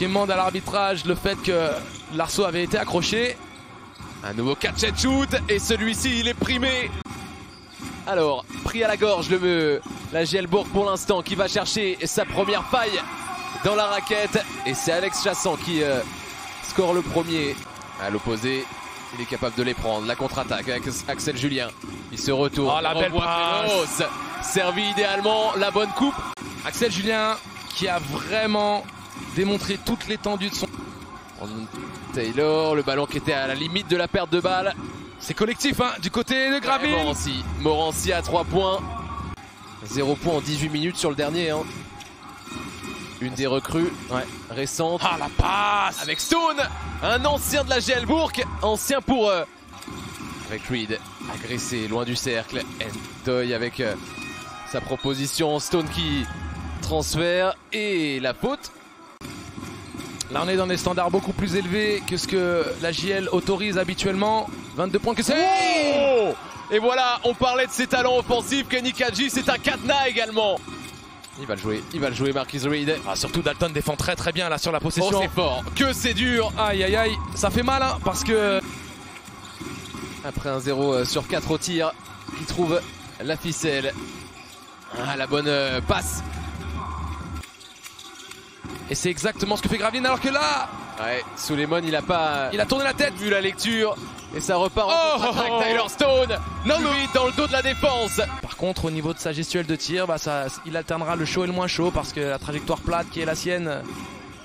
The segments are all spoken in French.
qui demande à l'arbitrage le fait que l'arceau avait été accroché. Un nouveau catch and shoot et celui-ci il est primé. Alors, pris à la gorge la Gielbourg pour l'instant qui va chercher sa première faille dans la raquette. Et c'est Alex Chassant qui score le premier. À l'opposé, il est capable de les prendre. La contre-attaque avec Axel Julien. Il se retourne. Oh, la belle passe. Servi idéalement, la bonne coupe. Axel Julien qui a vraiment démontré toute l'étendue de son... Taylor, le ballon qui était à la limite de la perte de balle. C'est collectif hein, du côté de Graville. Morancy à 3 points. 0 points en 18 minutes sur le dernier. Hein. Une des recrues récentes. Ah la passe avec Stone, un ancien de la Gielbourg. Ancien pour... avec Reed, agressé, loin du cercle. Ndoye avec sa proposition. Stone qui transfère et la faute. Là on est dans des standards beaucoup plus élevés que ce que la JL autorise habituellement. 22 points que c'est. Oh et voilà, on parlait de ses talents offensifs. Kenny Kadji, c'est un cadenas également. Il va le jouer Marquis Reed. Ah, surtout Dalton défend très très bien là sur la possession. Oh c'est fort, que c'est dur. Aïe aïe aïe, ça fait mal hein, parce que... Après un 0 sur 4 au tir, il trouve la ficelle. Ah, la bonne passe. Et c'est exactement ce que fait Graveline alors que là... Ouais, Suleiman il a tourné la tête. Vu la lecture. Et ça repart en contre-attaque. Tyler Stone, non, dans le dos de la défense. Par contre au niveau de sa gestuelle de tir, il alternera le chaud et le moins chaud parce que la trajectoire plate qui est la sienne...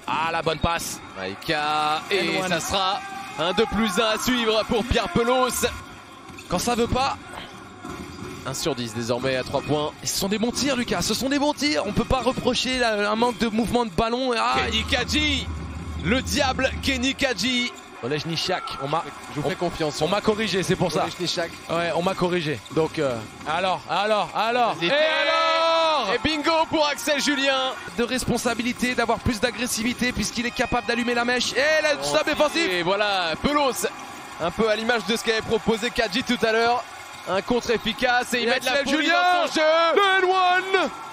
Ah la bonne passe. Maïka, et ça sera un 2+1 à suivre pour Pierre Pelos. Quand ça veut pas... 1 sur 10 désormais à 3 points. Et ce sont des bons tirs Lucas, ce sont des bons tirs. On peut pas reprocher un manque de mouvement de ballon. Kenny Kadji, le diable Kenny Kadji. Olejniczak, je vous fais confiance. On m'a corrigé, c'est pour ça. Ouais, on m'a corrigé. Donc alors et bingo pour Axel Julien. De responsabilité, d'avoir plus d'agressivité puisqu'il est capable d'allumer la mèche. Et la stab défensif. Et voilà, Pelos, un peu à l'image de ce qu'avait proposé Kadji tout à l'heure. Un contre efficace et il met de la folie dans son jeu.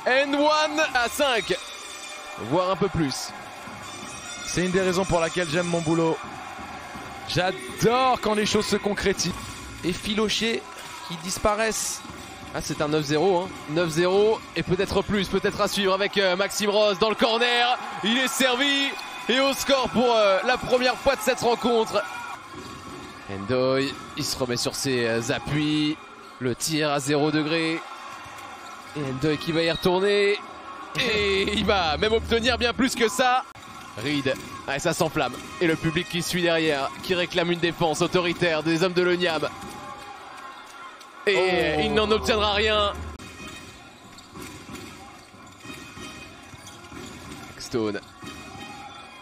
Le N1 à 5, voire un peu plus. C'est une des raisons pour laquelle j'aime mon boulot. J'adore quand les choses se concrétisent. Et filochés qui disparaissent. Ah, c'est un 9-0 hein. 9-0 et peut-être plus, peut-être à suivre avec Maxime Rose dans le corner. Il est servi et au score pour la première fois de cette rencontre. Ndoye, il se remet sur ses appuis. Le tir à 0 degré. Et Ndoye qui va y retourner. Et il va même obtenir bien plus que ça. Reed, ça s'enflamme. Et le public qui suit derrière, qui réclame une défense autoritaire des hommes de l'Oniam. Et il n'en obtiendra rien. Stone.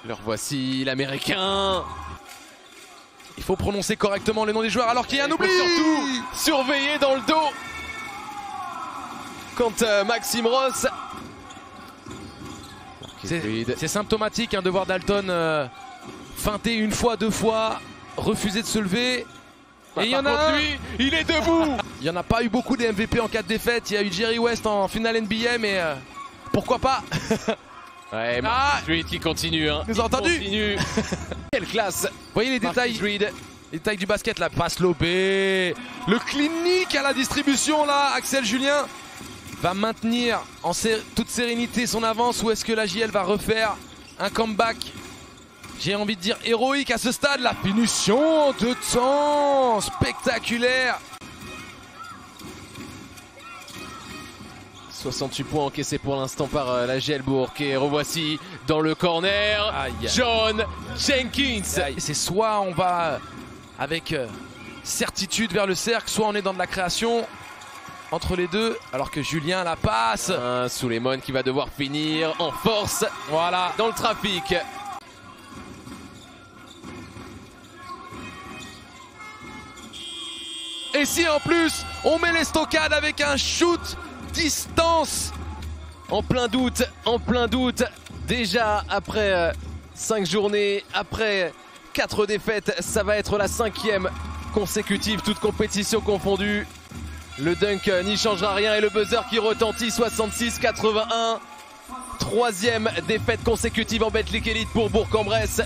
Le revoici, l'américain. Il faut prononcer correctement le nom des joueurs alors qu'il y a un oubli. Surtout surveiller dans le dos. Quand Maxime Ross. C'est symptomatique hein, de voir Dalton feinter une fois, deux fois, refuser de se lever. Et il y en a un. Lui, il est debout. Il n'y en a pas eu beaucoup des MVP en cas de défaite. Il y a eu Jerry West en finale NBA, mais pourquoi pas. Ouais, Reed qui continue. Hein. Vous avez entendu? Continue. Quelle classe. Vous voyez les détails, les détails du basket, la passe lobée, le clinique à la distribution là. Axel Julien va maintenir en toute sérénité son avance ou est-ce que la JL va refaire un comeback? J'ai envie de dire héroïque à ce stade. La finition de temps spectaculaire. 68 points encaissés pour l'instant par la Gielbourg et revoici dans le corner John Jenkins. C'est soit on va avec certitude vers le cercle, soit on est dans de la création entre les deux, alors que Julien la passe. Suleiman qui va devoir finir en force, voilà, dans le trafic. Et si en plus on met les stockades avec un shoot distance. En plein doute, déjà après 5 journées, après 4 défaites, ça va être la 5e consécutive, toute compétition confondue. Le dunk n'y changera rien et le buzzer qui retentit, 66-81. troisième défaite consécutive en Betclic Elite pour Bourg-en-Bresse.